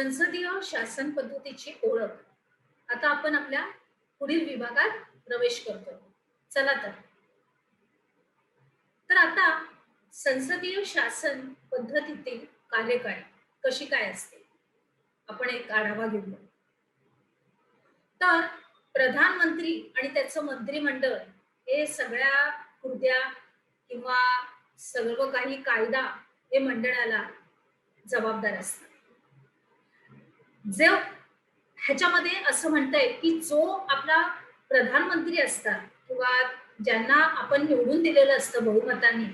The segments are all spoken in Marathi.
संसदीय शासन पद्धतीची ओळख. आता आपण आपल्या पुढील विभागात प्रवेश करतो. चला तर आता संसदीय शासन पद्धतीतील कार्यकाळ कशी काय असते, आपण एक आढावा घेऊया. तर प्रधानमंत्री आणि त्याचं मंत्रिमंडळ हे सगळ्या कृत्या किंवा सर्व काही कायदा हे मंडळाला जबाबदार असतात. जो ह्याच्यामध्ये असं म्हणताय की जो आपला प्रधानमंत्री असतात किंवा ज्यांना आपण निवडून दिलेलं असतं बहुमताने,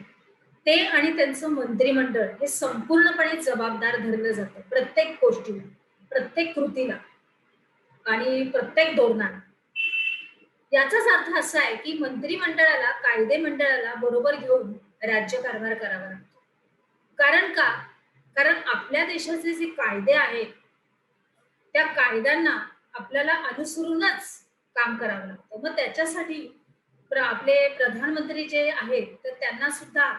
ते आणि त्यांचं मंत्रिमंडळ हे संपूर्णपणे जबाबदार धरलं जातं प्रत्येक गोष्टीला, प्रत्येक कृतीला आणि प्रत्येक धोरणाला. याचाच अर्थ असा आहे की मंत्रिमंडळाला कायदे मंडळाला बरोबर घेऊन राज्यकारभार करावा लागतो. कारण का? कारण आपल्या देशाचे जे कायदे आहेत त्या कायद्यांना आपल्याला अनुसरूनच काम करावं लागतं. मग त्याच्यासाठी आपले प्रधानमंत्री जे आहेत तर त्यांना सुद्धा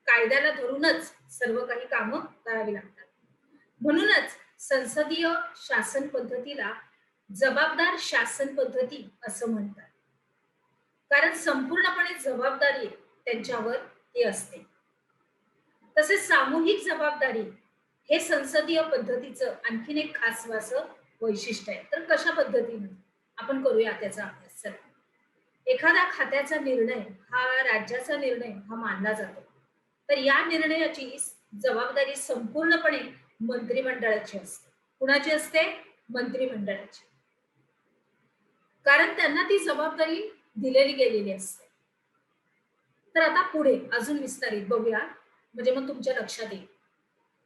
कायद्याला धरूनच सर्व काही कामं करावी लागतात. म्हणूनच संसदीय शासन पद्धतीला जबाबदार शासन पद्धती असं म्हणतात. कारण संपूर्णपणे जबाबदारी त्यांच्यावर ती असते. तसेच सामूहिक जबाबदारी हे संसदीय पद्धतीचं आणखीन एक खास असं वैशिष्ट्य आहे. तर कशा पद्धतीने आपण करूया त्याचा अभ्यास. चला. एखाद्या खात्याचा निर्णय हा राज्याचा निर्णय हा मानला जातो. तर या निर्णयाची जबाबदारी संपूर्णपणे मंत्रिमंडळाची असते. कुणाची असते? मंत्रिमंडळाची. कारण त्यांना ती जबाबदारी दिलेली गेलेली असते. तर आता पुढे अजून विस्तारित बघूया, म्हणजे मग तुमच्या लक्षात येईल.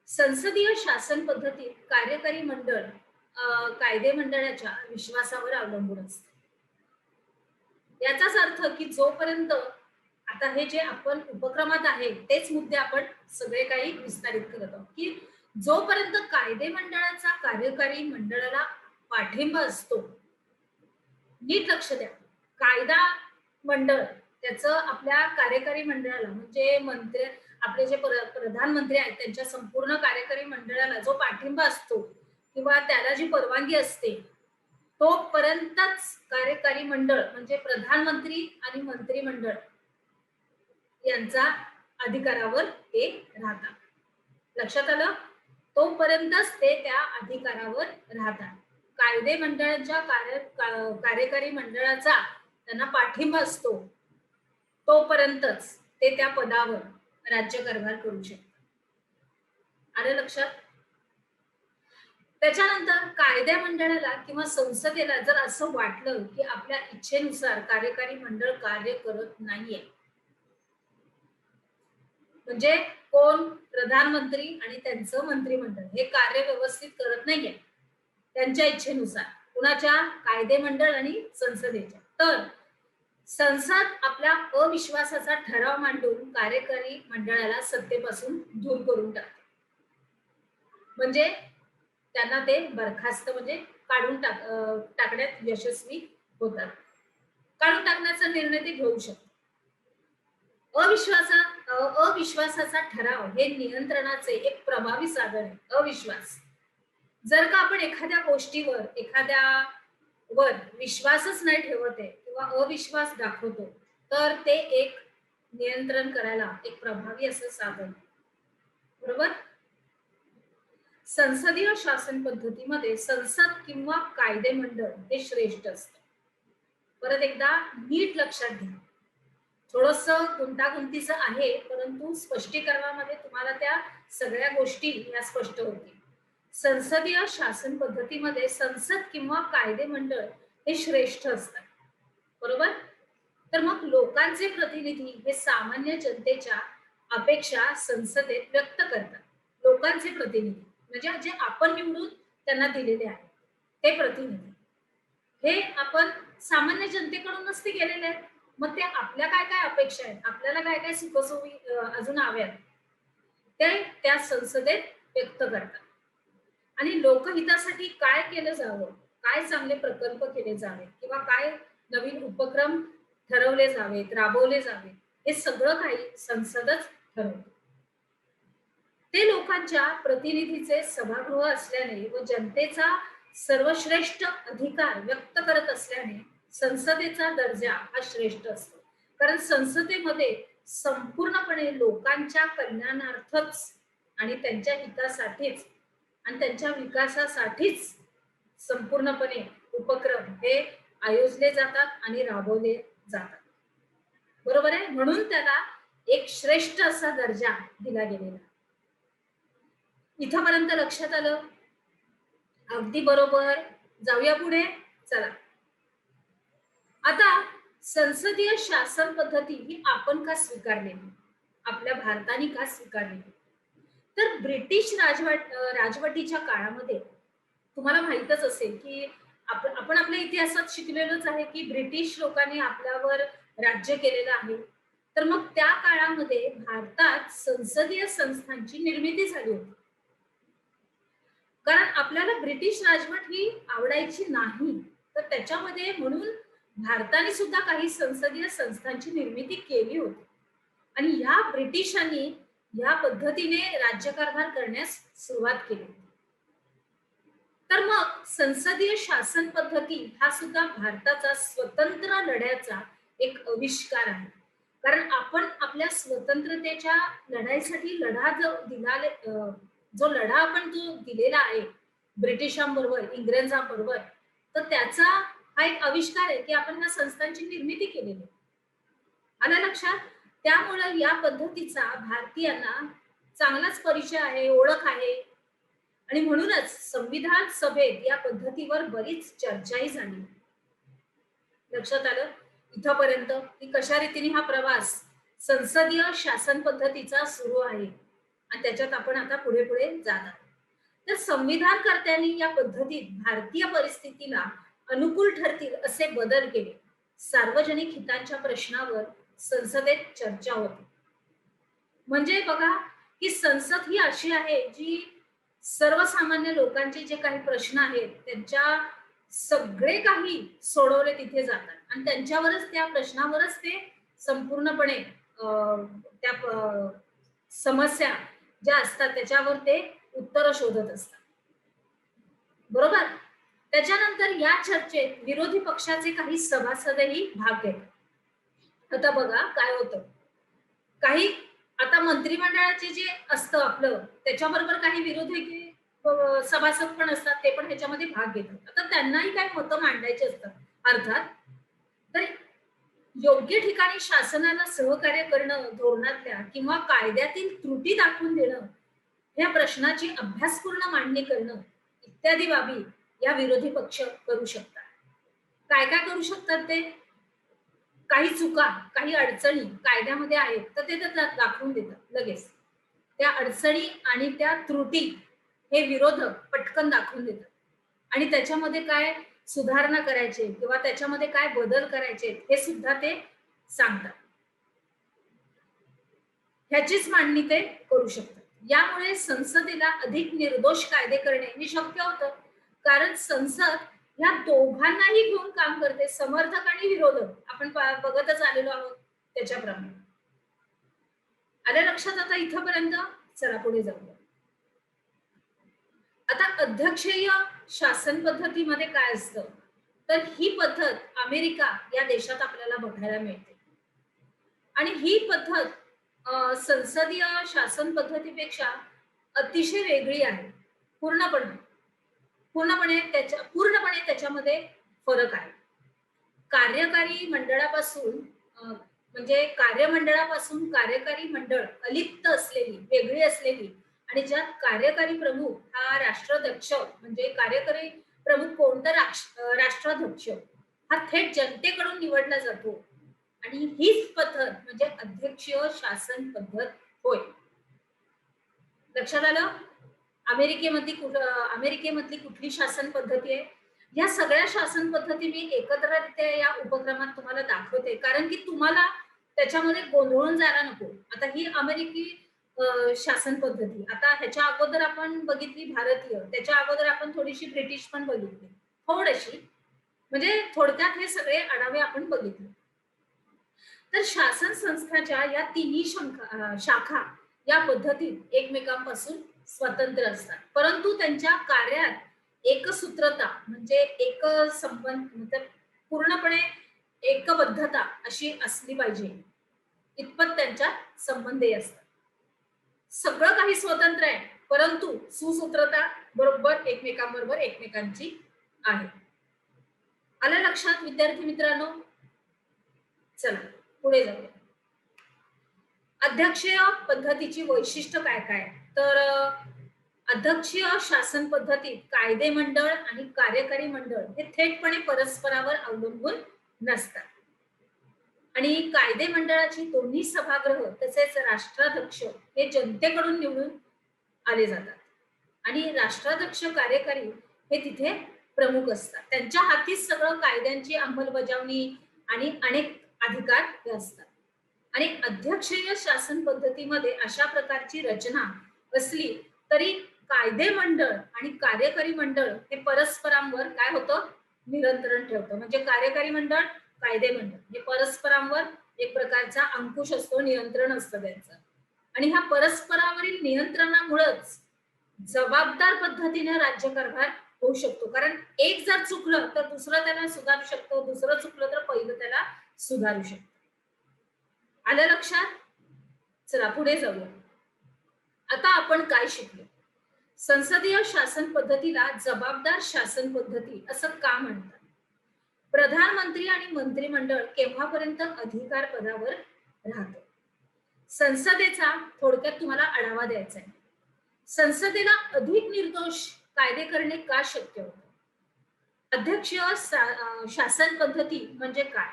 संसदीय शासन पद्धतीत कार्यकारी मंडळ कायदे मंडळाच्या विश्वासावर अवलंबून असते. याचाच अर्थ की जोपर्यंत आता हे जे आपण उपक्रमात आहे तेच मुद्दे आपण सगळे काही विस्तारित करत आहोत की जोपर्यंत कायदे मंडळाचा कार्यकारी मंडळाला पाठिंबा असतो. नीट लक्ष द्या. कायदा मंडळ त्याचं आपल्या कार्यकारी मंडळाला म्हणजे मंत्री आपले जे प्रधानमंत्री आहेत त्यांच्या संपूर्ण कार्यकारी मंडळाला जो पाठिंबा असतो किंवा त्याला जी परवानगी असते तोपर्यंतच कार्यकारी मंडळ म्हणजे प्रधानमंत्री आणि मंत्रिमंडळ यांचा अधिकारावर ते राहतात. लक्षात आलं? तोपर्यंतच ते त्या अधिकारावर राहतात. कायदे मंडळाच्या कार्यकारी मंडळाचा त्यांना पाठिंबा असतो तोपर्यंतच ते त्या पदावर राज्यकारभार करू शकतात. आलं लक्षात? त्याच्यानंतर कायद्या मंडळाला किंवा संसदेला जर असं वाटलं की आपल्या इच्छेनुसार कार्यकारी मंडळ कार्य करत नाहीये, म्हणजे कोण प्रधानमंत्री आणि त्यांचं मंत्रिमंडळ हे कार्य व्यवस्थित करत नाहीये त्यांच्या इच्छेनुसार, कुणाच्या? कायदे मंडळ आणि संसदेच्या, तर संसद आपल्या अविश्वासाचा ठराव मांडून कार्यकारी मंडळाला सत्तेपासून दूर करून टाकते. म्हणजे त्यांना ते बरखास्त म्हणजे काढून टाकण्यात यशस्वी होतात. काढून टाकण्याचा निर्णय ते घेऊ शकतात. अविश्वासाचा ठराव हे नियंत्रणाचे एक प्रभावी साधन आहे. अविश्वास जर का आपण एखाद्या गोष्टीवर एखाद्यावर विश्वासच नाही ठेवत आहे किंवा अविश्वास दाखवतो तर ते एक नियंत्रण करायला एक प्रभावी असं साधन. बरोबर? संसदीय शासन पद्धतीमध्ये संसद किंवा कायदे मंडळ हे श्रेष्ठ असतं. परत एकदा नीट लक्षात घ्या. थोडस गुंतागुंतीचं आहे परंतु स्पष्टीकरणामध्ये तुम्हाला त्या सगळ्या गोष्टी या स्पष्ट होतील. संसदीय शासन पद्धतीमध्ये संसद किंवा कायदे मंडळ हे श्रेष्ठ असतात. बरोबर? तर मग लोकांचे प्रतिनिधी हे सामान्य जनतेच्या अपेक्षा संसदेत व्यक्त करतात. लोकांचे प्रतिनिधी म्हणजे जे आपण निवडून त्यांना दिलेले आहे ते प्रतिनिधी हे आपण सामान्य जनतेकडूनच ते गेलेले आहेत. मग ते आपल्या काय काय अपेक्षा आहेत, आपल्याला काय काय सुखसोयी अजून हव्यात ते त्या संसदेत व्यक्त करतात. आणि लोकहितासाठी काय केलं जावं, काय चांगले प्रकल्प केले जावे किंवा काय नवीन उपक्रम ठरवले जावेत, राबवले जावेत, हे सगळं काही संसदच ठरवते. ते लोकांच्या प्रतिनिधीचे सभागृह असल्याने व जनतेचा सर्वश्रेष्ठ अधिकार व्यक्त करत असल्याने संसदेचा दर्जा हा श्रेष्ठ असतो. कारण संसदेमध्ये संपूर्णपणे लोकांच्या कल्याणार्थच आणि त्यांच्या हितासाठीच आणि त्यांच्या विकासासाठीच संपूर्णपणे उपक्रम हे आयोजले जातात आणि राबवले जातात. बरोबर आहे, म्हणून त्याला एक श्रेष्ठ असा दर्जा दिला गेलेला. इथपर्यंत लक्षात आलं? अगदी बरोबर. जाऊया पुढे. चला, आता संसदीय शासन पद्धती ही आपण का स्वीकारलेली, आपल्या भारताने का स्वीकारलेली? तर ब्रिटिश राजवटीच्या काळामध्ये तुम्हाला माहितच असेल की आपण आपल्या इतिहासात शिकलेलोच आहे की ब्रिटिश लोकांनी आपल्यावर राज्य केलेलं आहे. तर मग त्या काळामध्ये भारतात संसदीय संस्थांची निर्मिती झाली होती. कारण आपल्याला ब्रिटिश राजवट ही आवडायची नाही, तर त्याच्यामध्ये म्हणून भारताने सुद्धा काही संसदीय संस्थांची निर्मिती केली होती आणि या ब्रिटिशांनी या पद्धतीने राज्यकारभार करण्यास सुरुवात केली. तर मग संसदीय शासन पद्धती हा सुद्धा भारताचा स्वतंत्र लढ्याचा एक आविष्कार आहे. कारण आपण आपल्या स्वतंत्रतेच्या लढाईसाठी लढा जो लढा आपण जो दिलेला आहे ब्रिटिशांबरोबर, इंग्रजांबरोबर, तर त्याचा हा एक आविष्कार आहे की आपण ह्या संस्थांची निर्मिती केलेली आहे. आलं लक्षात? त्यामुळे या पद्धतीचा भारतीयांना चांगलाच परिचय आहे, ओळख आहे आणि म्हणूनच संविधान सभेत या पद्धतीवर बरीच चर्चाही झाली. लक्षात आलं इथपर्यंत की कशा रीतीने हा प्रवास संसदीय शासन पद्धतीचा सुरू आहे आणि त्याच्यात आपण आता पुढे पुढे जात आहोत. तर संविधानकर्त्यांनी या पद्धतीत भारतीय परिस्थितीला अनुकूल ठरतील असे बदल केले. सार्वजनिक हितांच्या प्रश्नावर संसदेत चर्चा होते. म्हणजे बघा की संसद ही अशी आहे जी सर्वसामान्य लोकांचे जे काही प्रश्न आहेत त्यांच्या सगळे काही सोडवले तिथे जातात आणि त्यांच्यावरच, त्या प्रश्नावरच ते संपूर्णपणे त्या समस्या ज्या असतात त्याच्यावर ते उत्तर शोधत असतात. बरोबर. त्याच्यानंतर या चर्चेत विरोधी पक्षाचे काही सभासदही भाग घेतात. आता बघा काय होतं, काही आता मंत्रिमंडळाचे जे असतं आपलं त्याच्याबरोबर काही विरोधी सभासद पण असतात, ते पण ह्याच्यामध्ये भाग घेतात. आता त्यांनाही काही मतं मांडायची असतात अर्थात. तर योग्य ठिकाणी शासनाला सहकार्य करणं, धोरणातल्या किंवा कायद्यातील त्रुटी दाखवून देणं, या प्रश्नाची अभ्यासपूर्ण मांडणी करणं इत्यादी बाबी या विरोधी पक्ष करू शकतात. काय काय करू शकतात ते? काही चुका, काही अडचणी कायद्यामध्ये आहेत तर ते दाखवून देतात लगेच. त्या अडचणी आणि त्या त्रुटी हे विरोधक पटकन दाखवून देतात आणि त्याच्यामध्ये काय सुधारणा करायचे किंवा त्याच्यामध्ये काय बदल करायचे हे सुद्धा ते सांगतात. ह्याचीच मांडणी ते करू शकतात. यामुळे संसदेला अधिक निर्दोष कायदे करणे हे शक्य होतं. कारण संसद ह्या दोघांनाही घेऊन काम करते, समर्थक आणि विरोधक. आपण बघतच आलेलो आहोत त्याच्याप्रमाणे. आल्या लक्षात आता इथपर्यंत? चला पुढे जाऊया. आता अध्यक्षीय शासन पद्धतीमध्ये काय असतं, तर ही पद्धत अमेरिका या देशात आपल्याला बघायला मिळते आणि ही पद्धत संसदीय शासन पद्धतीपेक्षा अतिशय वेगळी आहे. पूर्णपणे त्याच्यामध्ये फरक आहे. कार्यकारी मंडळापासून म्हणजे कार्यमंडळापासून कार्यकारी मंडळ अलिप्त असलेली, वेगळी असलेली आणि ज्यात कार्यकारी प्रमुख हा राष्ट्राध्यक्ष, म्हणजे कार्यकारी प्रमुख कोण तर राष्ट्राध्यक्ष हा थेट जनतेकडून निवडला जातो आणि हीच पद्धत म्हणजे अध्यक्षीय शासन पद्धत होय. लक्षात आलं? अमेरिकेमधली कुठली शासन पद्धती आहे? या सगळ्या शासन पद्धती मी एकत्ररित्या या उपक्रमात तुम्हाला दाखवते, कारण की तुम्हाला त्याच्यामध्ये गोंधळून जायला नको. आता ही अमेरिकी शासन पद्धती, आता ह्याच्या अगोदर आपण बघितली भारतीय, त्याच्या अगोदर आपण थोडीशी ब्रिटिश पण बघितली, थोडीशी म्हणजे थोडक्यात हे सगळे आढावे आपण बघितले. तर शासन संस्थाच्या या तिन्ही शाखा या पद्धतीत एकमेकांपासून स्वतंत्र असतात, परंतु त्यांच्या कार्यात एकसूत्रता म्हणजे एक संबंध म्हणजे पूर्णपणे एकबद्धता अशी असली पाहिजे, इतपत त्यांच्यात संबंधही असतात. सगळं काही स्वतंत्र आहे, परंतु सुसूत्रता बरोबर एकमेकांबरोबर एकमेकांची आहे. आलं लक्षात विद्यार्थी मित्रांनो? चला पुढे जाऊया. अध्यक्षीय पद्धतीची वैशिष्ट्य काय काय? तर अध्यक्षीय शासन पद्धतीत कायदे मंडळ आणि कार्यकारी मंडळ हे थेटपणे परस्परावर अवलंबून नसतात आणि कायदे मंडळाची दोन्ही सभागृह तसेच राष्ट्राध्यक्ष हे जनतेकडून निवडून आले जातात आणि राष्ट्राध्यक्ष कार्यकारी हे तिथे प्रमुख असतात. त्यांच्या हातीच सगळं कायद्यांची अंमलबजावणी आणि अनेक अधिकार हे असतात. आणि अध्यक्षीय शासन पद्धतीमध्ये अशा प्रकारची रचना असली तरी कायदे मंडळ आणि कार्यकारी मंडळ हे परस्परांवर काय होतं, नियंत्रण ठेवतं. म्हणजे कार्यकारी मंडळ, कायदे मंडळ हे परस्परांवर एक प्रकारचा अंकुश असतो, नियंत्रण असतं त्यांचं. आणि ह्या परस्परावरील नियंत्रणामुळेच जबाबदार पद्धतीने राज्यकारभार होऊ शकतो. कारण एक जर चुकलं तर दुसरं त्याला सुधारू शकतो, दुसरं चुकलं तर पहिलं त्याला सुधारू शकतो. आलं लक्षात? चला पुढे जाऊया. आता आपण काय शिकलो? संसदीय शासन पद्धतीला जबाबदार शासन पद्धती असं का म्हणतात? प्रधानमंत्री आणि मंत्रिमंडळ केव्हापर्यंत अधिकार पदावर राहतं? संसदेचा थोडक्यात तुम्हाला आढावा द्यायचा आहे. संसदेला अधिक निर्दोष कायदे करणे का शक्य होतं? अध्यक्षीय शासन पद्धती म्हणजे काय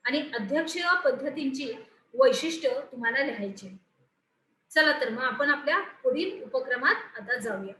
आणि अध्यक्षीय पद्धतींची वैशिष्ट्य तुम्हाला लिहायची. चला तर मग आपण आपल्या पुढील उपक्रमात आता जाऊया.